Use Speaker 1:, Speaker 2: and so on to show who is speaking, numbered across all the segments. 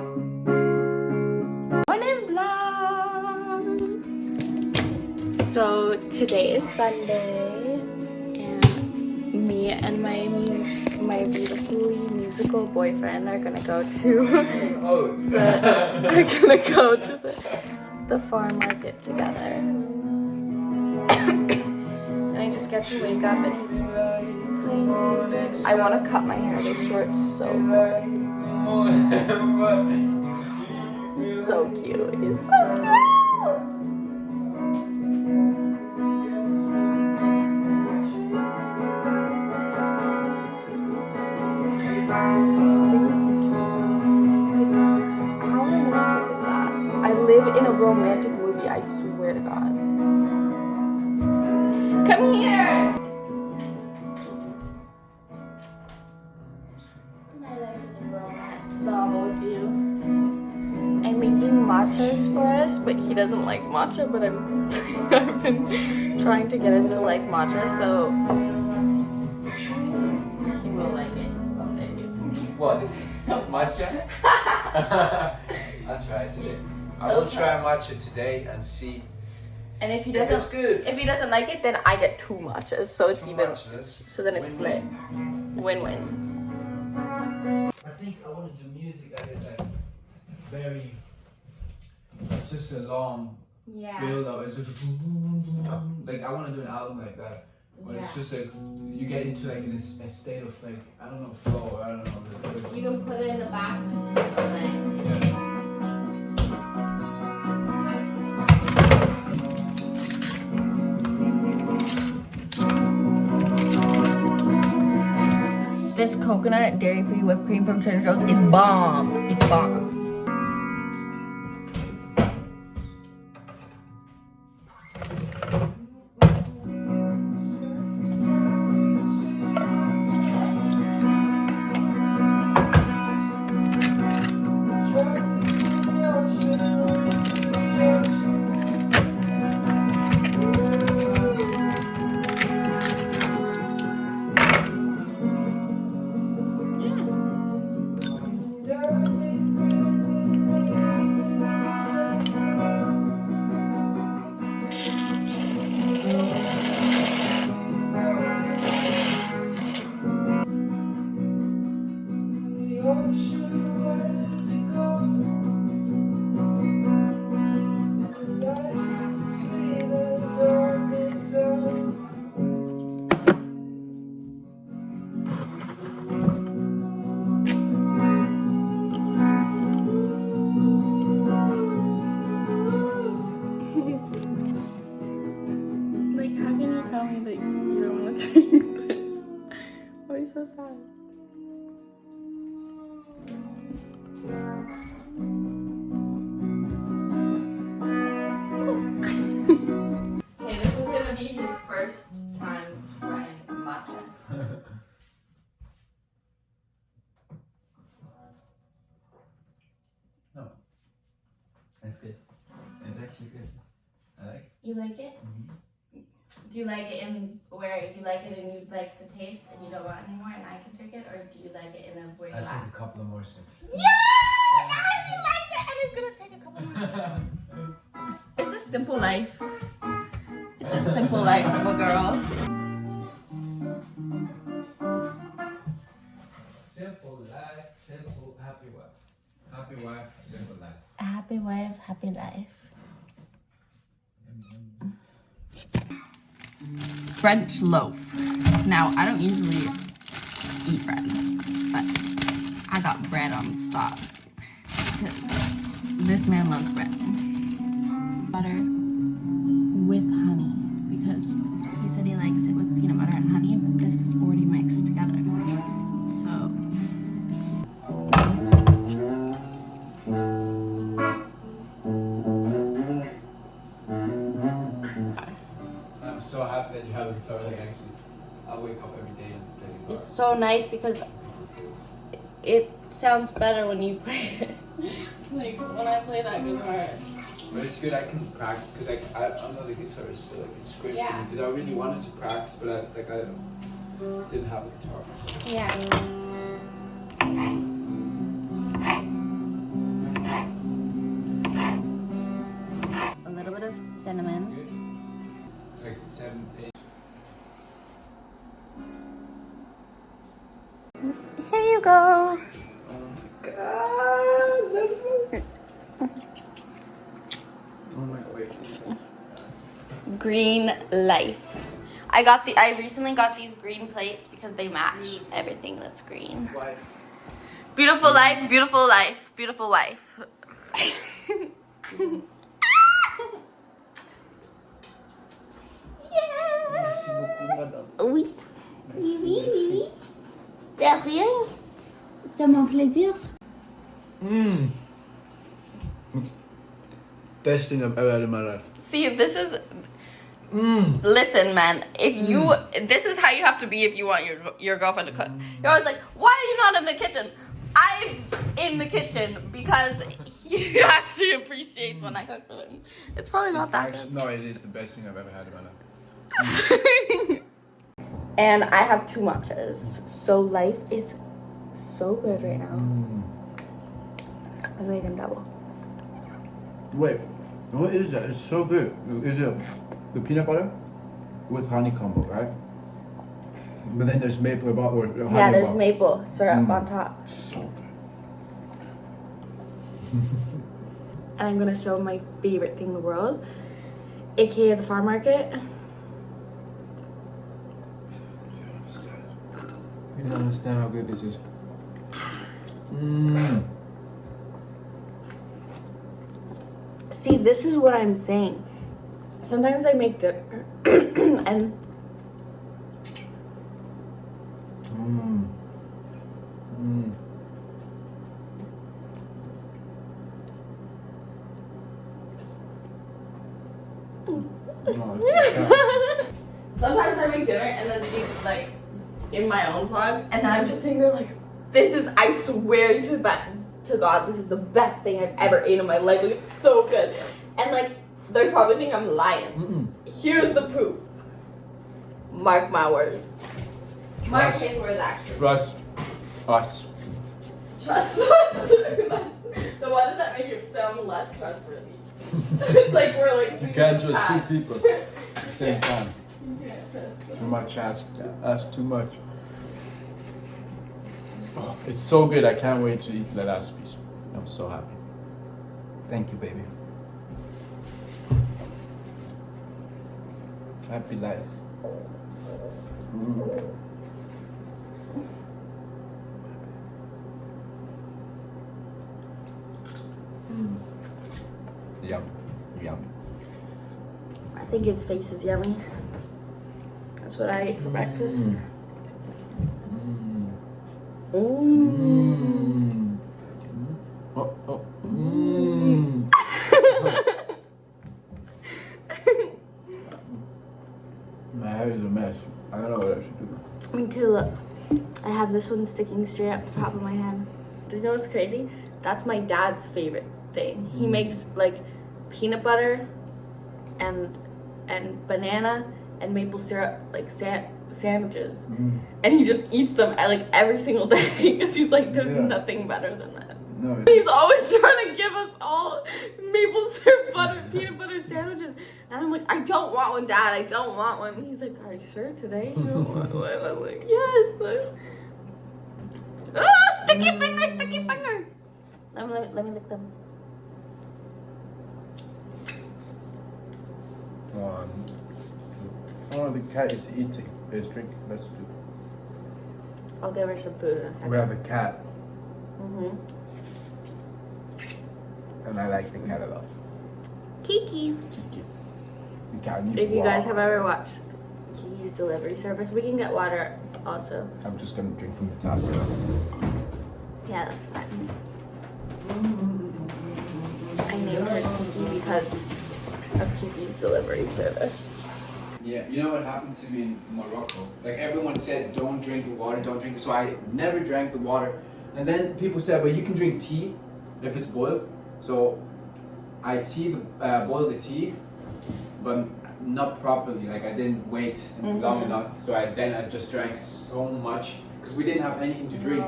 Speaker 1: Morning vlog! So today is Sunday and me and my beautiful musical boyfriend are gonna go to the farm market together. And I just get to wake up and he's playing music. I want to cut my hair this short so bad. He's so cute. He's so cute. He just sings to me. Like, how romantic is that? I live in a romantic movie, I swear to God. Come here! My life is a romance novel with you. I'm making matchas for us, but he doesn't like matcha, but I've been trying to get him to like matcha, so he will like it someday.
Speaker 2: What? Matcha? I'll try it today. I will try matcha today and see.
Speaker 1: And if he
Speaker 2: If it's good.
Speaker 1: if he doesn't like it, then I get 2 matchas, so it's
Speaker 2: Two
Speaker 1: even,
Speaker 2: matchas.
Speaker 1: so then it's lit. Win-win.
Speaker 2: I think I want to do music that is like very. It's just a long build up. It's like I want to do an album like that. But it's just like you get into like a state of like I don't know flow. I don't know.
Speaker 1: You can put it in the back because it's so nice.
Speaker 2: Yeah.
Speaker 1: This coconut dairy-free whipped cream from Trader Joe's is bomb. It's bomb. Like, how can you tell me that you don't want to drink this? Why are you so sad? Okay, this is gonna be his first time trying matcha.
Speaker 2: No. That's good. It's actually good. I like it.
Speaker 1: You like it?
Speaker 2: Mm-hmm.
Speaker 1: Do you like it in where you like it and you like the taste and you don't want any more and I can drink it, or do you like it in a where you
Speaker 2: I'll
Speaker 1: like?
Speaker 2: take a couple of more sips.
Speaker 1: Yeah, guys, he likes it and he's gonna take a couple more sips. It's a simple life. It's a simple life of a girl.
Speaker 2: Simple life, simple happy wife. Happy wife, simple life.
Speaker 1: A happy wife, happy life. Brunch loaf. Now, I don't usually eat bread, but I got bread on stock because this man loves bread. Butter with honey because he said he likes it with peanut butter and honey, but this is already mixed together. So
Speaker 2: I'm so happy that you have a guitar. Like actually, I wake up every day and play guitar.
Speaker 1: it's so nice because it sounds better when you play it. Like when I play that guitar.
Speaker 2: But it's good. I can practice because I'm not a guitarist, so like it's great for
Speaker 1: Yeah.
Speaker 2: me because I really wanted to practice, but I didn't have a guitar. So.
Speaker 1: Yeah. cinnamon.
Speaker 2: Good. Like 7, 8.
Speaker 1: Here you go.
Speaker 2: God. Oh my God, wait.
Speaker 1: Green life. I recently got these green plates because they match everything that's green.
Speaker 2: Wife.
Speaker 1: Beautiful life, beautiful life, beautiful wife. Oui. Oui, oui, oui, oui. De rien. C'est mon plaisir.
Speaker 2: Best thing I've ever had in my life.
Speaker 1: See, this is... Listen, man. If you... This is how you have to be if you want your girlfriend to cook. You're always like, why are you not in the kitchen? I'm in the kitchen because he actually appreciates when I cook for him. It's probably not that good.
Speaker 2: No, it is the best thing I've ever had in my life.
Speaker 1: And I have 2 matchas. So life is so good right now. I'm gonna make them double.
Speaker 2: Wait, what is that? It's so good. Is it the peanut butter with honey combo, right? But then there's maple or honey.
Speaker 1: Yeah, there's maple syrup on top.
Speaker 2: So good.
Speaker 1: And I'm gonna show my favorite thing in the world, aka the farm market.
Speaker 2: You don't understand how good this is.
Speaker 1: See, this is what I'm saying. Sometimes I make dinner and sometimes I make dinner and then she's like in my own vlogs, and then I'm just sitting there like, this is, I swear to God, this is the best thing I've ever eaten in my life. Like, it's so good. And like, they're probably think I'm lying. Here's the proof. Mark my words. Mark his words, actually.
Speaker 2: Trust us.
Speaker 1: Trust us. So why does that make it sound less trustworthy? It's like we're like...
Speaker 2: You can't trust 2 people at the same time.
Speaker 1: You can't trust them.
Speaker 2: Too much ask too much. Oh, it's so good. I can't wait to eat the last piece. I'm so happy. Thank you, baby. Happy life. Yum. Yum.
Speaker 1: I think his face is yummy. That's what I ate for breakfast.
Speaker 2: My hair is a mess. I don't know what I should do.
Speaker 1: Me too, look. I have this one sticking straight up the top of my head. You know what's crazy? That's my dad's favorite thing. He makes like peanut butter and banana and maple syrup like sandwiches. And he just eats them like every single day because he's like, there's nothing better than this.
Speaker 2: No,
Speaker 1: He's always trying to give us all maple syrup butter, peanut butter sandwiches. And I'm like, I don't want one, Dad. I don't want one. He's like, are you sure today you don't want one? I'm like, yes. Oh, sticky fingers, sticky fingers. Let me lick them.
Speaker 2: Oh, the cat is eating. It's drinking. Let's do.
Speaker 1: I'll give her some food in a second.
Speaker 2: We have a cat. And I like the cat a lot.
Speaker 1: Kiki.
Speaker 2: Kiki. The cat needs
Speaker 1: If you
Speaker 2: water.
Speaker 1: guys have ever watched Kiki's delivery service, we can get water also.
Speaker 2: I'm just gonna drink from the tap.
Speaker 1: Yeah, that's fine. I named her Kiki because of Kiki's delivery service.
Speaker 2: Yeah, you know what happened to me in Morocco? Like everyone said, don't drink the water, don't drink it. So I never drank the water. And then people said, but you can drink tea if it's boiled. So I boiled the tea, but not properly. Like I didn't wait long enough. So I just drank so much because we didn't have anything to drink.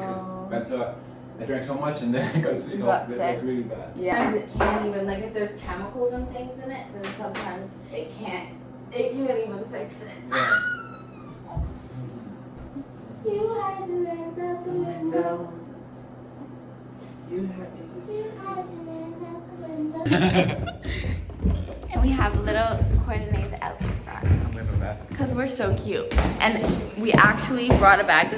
Speaker 2: I drank so much and then I got sick.
Speaker 1: Got
Speaker 2: Like,
Speaker 1: sick.
Speaker 2: really bad.
Speaker 1: Yeah. Sometimes it can't even, like if there's chemicals and things in it, then sometimes it can't even fix it.
Speaker 2: Yeah.
Speaker 1: You had your legs out the window.
Speaker 2: You
Speaker 1: had your legs out the window. And we have little coordinated outfits on.
Speaker 2: I'm with that.
Speaker 1: Because we're so cute. And we actually brought a bag,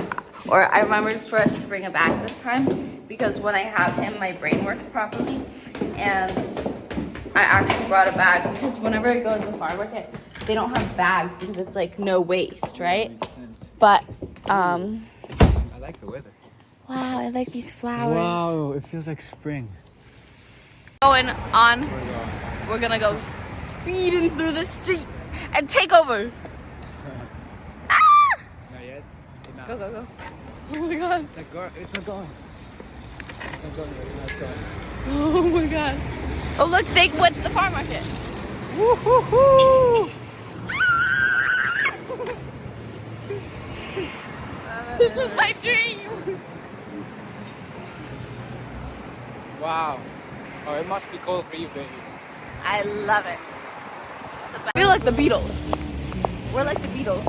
Speaker 1: or I remembered for us to bring a bag this time, because when I have him, my brain works properly. And I actually brought a bag because whenever I go to the farm market, they don't have bags because it's like no waste, right?
Speaker 2: Makes sense.
Speaker 1: But,
Speaker 2: I like the weather.
Speaker 1: wow, I like these flowers.
Speaker 2: Wow, it feels like spring.
Speaker 1: Going on, we're gonna go speeding through the streets and take over. Ah!
Speaker 2: Not yet? No.
Speaker 1: Go, go, go. Oh my god.
Speaker 2: It's not going. It's not going right now. It's going.
Speaker 1: Oh my god. Oh look, they went to the farm market.
Speaker 2: Woo-hoo-hoo!
Speaker 1: This is my dream.
Speaker 2: Wow. Oh, it must be cold for you, baby.
Speaker 1: I love it. I feel like the Beatles. We're like the Beatles.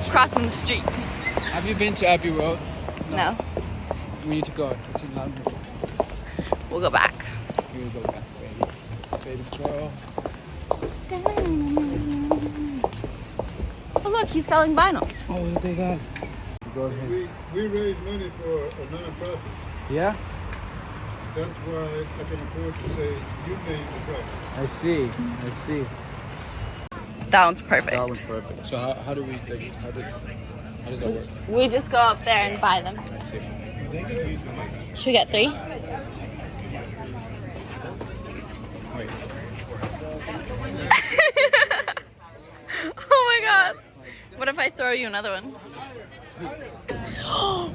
Speaker 1: Crossing the street.
Speaker 2: Have you been to Abbey Road?
Speaker 1: No.
Speaker 2: We need to go. It's in London.
Speaker 1: We'll go back.
Speaker 2: We will go back, baby. Baby girl.
Speaker 1: Oh look, he's selling vinyls.
Speaker 2: Oh, look at that. Go ahead.
Speaker 3: We raise money for a non-profit.
Speaker 2: Yeah?
Speaker 3: That's why I can afford to say you name the price.
Speaker 2: I see. I see.
Speaker 1: That one's perfect.
Speaker 2: That was perfect. So how do we, like, how does that work?
Speaker 1: We just go up there and buy them.
Speaker 2: I see.
Speaker 1: Should we get 3?
Speaker 2: Wait.
Speaker 1: Oh my god. What if I throw you another one?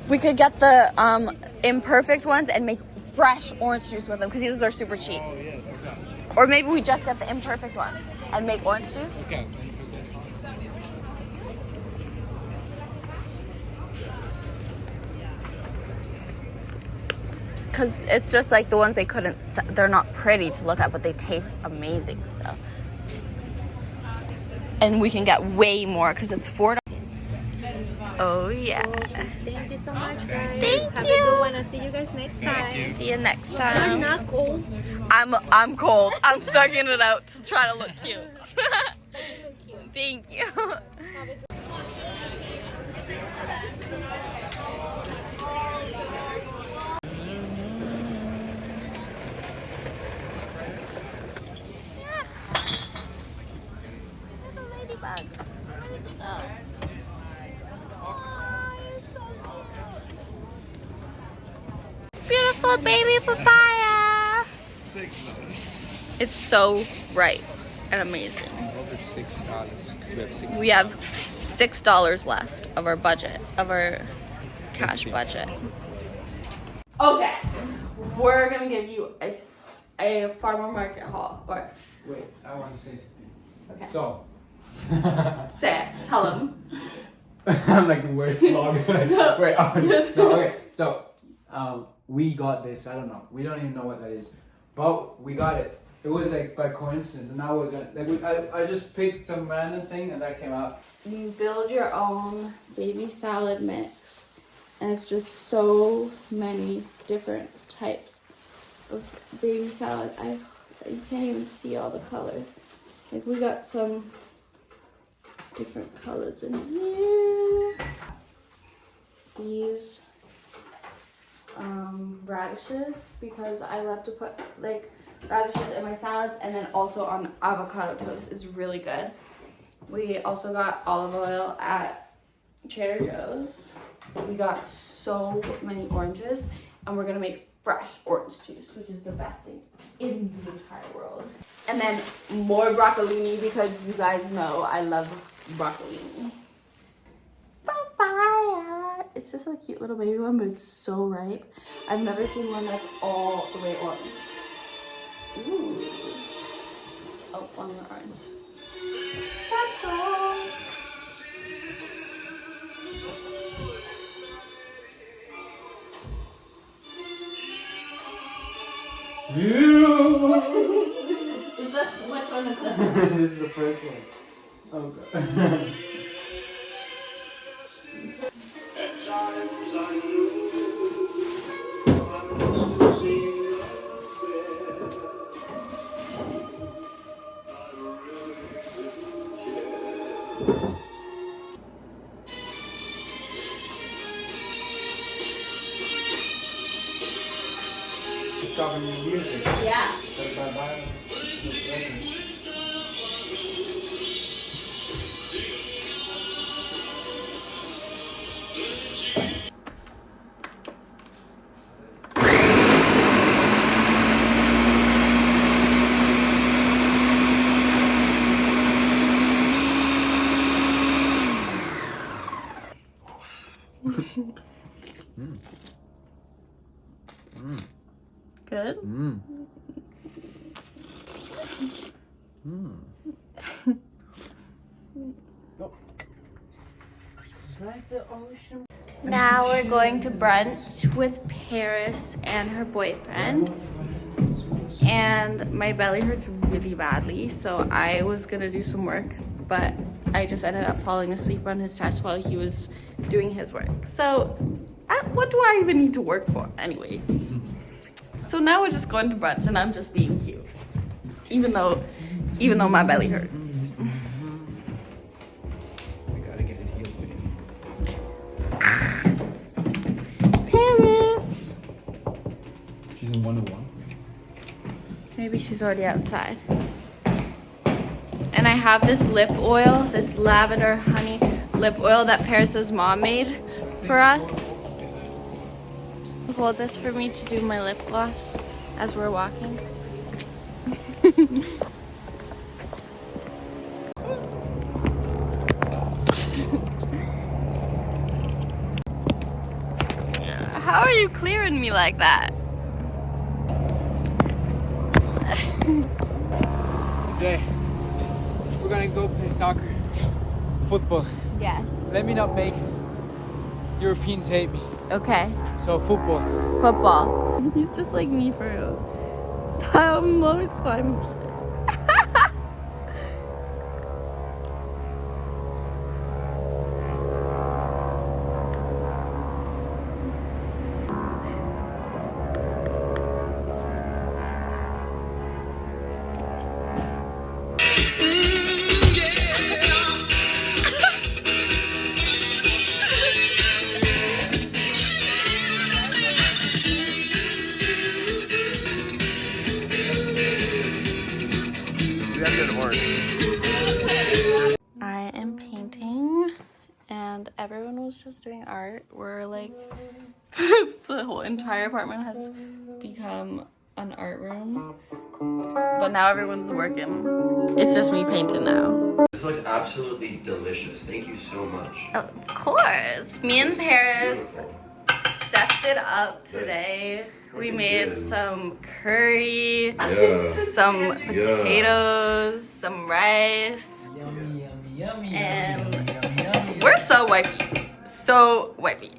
Speaker 1: We could get the imperfect ones and make fresh orange juice with them because these are super cheap.
Speaker 2: Oh, yeah. Okay.
Speaker 1: Or maybe we just get the imperfect ones and make orange juice.
Speaker 2: Okay. Let me put this.
Speaker 1: Because it's just like the ones they couldn't, they're not pretty to look at, but they taste amazing stuff. And we can get way more because it's $4. Oh yeah.
Speaker 4: Thank you so much, guys.
Speaker 1: Thank
Speaker 4: Have
Speaker 1: you.
Speaker 4: a good one. I'll see you guys next time.
Speaker 1: See you next
Speaker 4: I'm
Speaker 1: time.
Speaker 4: not cold.
Speaker 1: I'm cold. I'm thugging it out to try to look cute. Thank you. Little ladybug. Oh. Beautiful baby papaya.
Speaker 3: $6.
Speaker 1: It's so bright and amazing.
Speaker 2: Over $6.
Speaker 1: We have $6 left of our budget, of our cash
Speaker 2: see.
Speaker 1: budget. Okay, we're gonna give you a farmer market haul. Or
Speaker 2: Wait, I want to say something.
Speaker 1: okay,
Speaker 2: So.
Speaker 1: say it. Tell them.
Speaker 2: I'm like the worst vlogger.
Speaker 1: No.
Speaker 2: Wait, no, okay. So, we got this. I don't know. We don't even know what that is, but we got it. It was like by coincidence, and now we're gonna I just picked some random thing, and that came out.
Speaker 1: You build your own baby salad mix, and it's just so many different types of baby salad. You can't even see all the colors. Like we got some different colors in here. These radishes, because I love to put like radishes in my salads, and then also on avocado toast is really good. We also got olive oil at Trader Joe's. We got so many oranges, and we're gonna make fresh orange juice, which is the best thing in the entire world. And then more broccolini, because you guys know I love broccolini. Papaya. It's just a cute little baby one, but it's so ripe. I've never seen one that's all the way orange. Ooh. Oh, one more orange. That's all. Is this, which one is this?
Speaker 2: This is the first one. Oh god. Discovering new music.
Speaker 1: Yeah. Good. Now we're going to brunch with Paris and her boyfriend. And my belly hurts really badly, so I was gonna do some work, but I just ended up falling asleep on his chest while he was doing his work. So what do I even need to work for anyways? So now we're just going to brunch and I'm just being cute. Even though my belly hurts.
Speaker 2: We gotta get it healed, baby.
Speaker 1: Paris!
Speaker 2: She's in 101.
Speaker 1: Maybe she's already outside. And I have this lip oil, this lavender honey lip oil that Paris's mom made for us. Hold this for me to do my lip gloss as we're walking. How are you clearing me like that?
Speaker 5: Today, we're gonna go play soccer, football.
Speaker 1: Yes.
Speaker 5: Let me not make Europeans hate me.
Speaker 1: Okay.
Speaker 5: So football.
Speaker 1: Football. He's just like me for real. I'm always climbing. I am painting and everyone was just doing art. We're like, the whole entire apartment has become an art room. But now everyone's working. It's just me painting now.
Speaker 6: This looks absolutely delicious. Thank you so much.
Speaker 1: Of course. Me and Paris stepped it up today. We made some curry, some potatoes, some rice.
Speaker 5: Yummy, yummy, yummy,
Speaker 1: And
Speaker 5: yummy, yummy, yummy.
Speaker 1: we're so wifey. So wifey.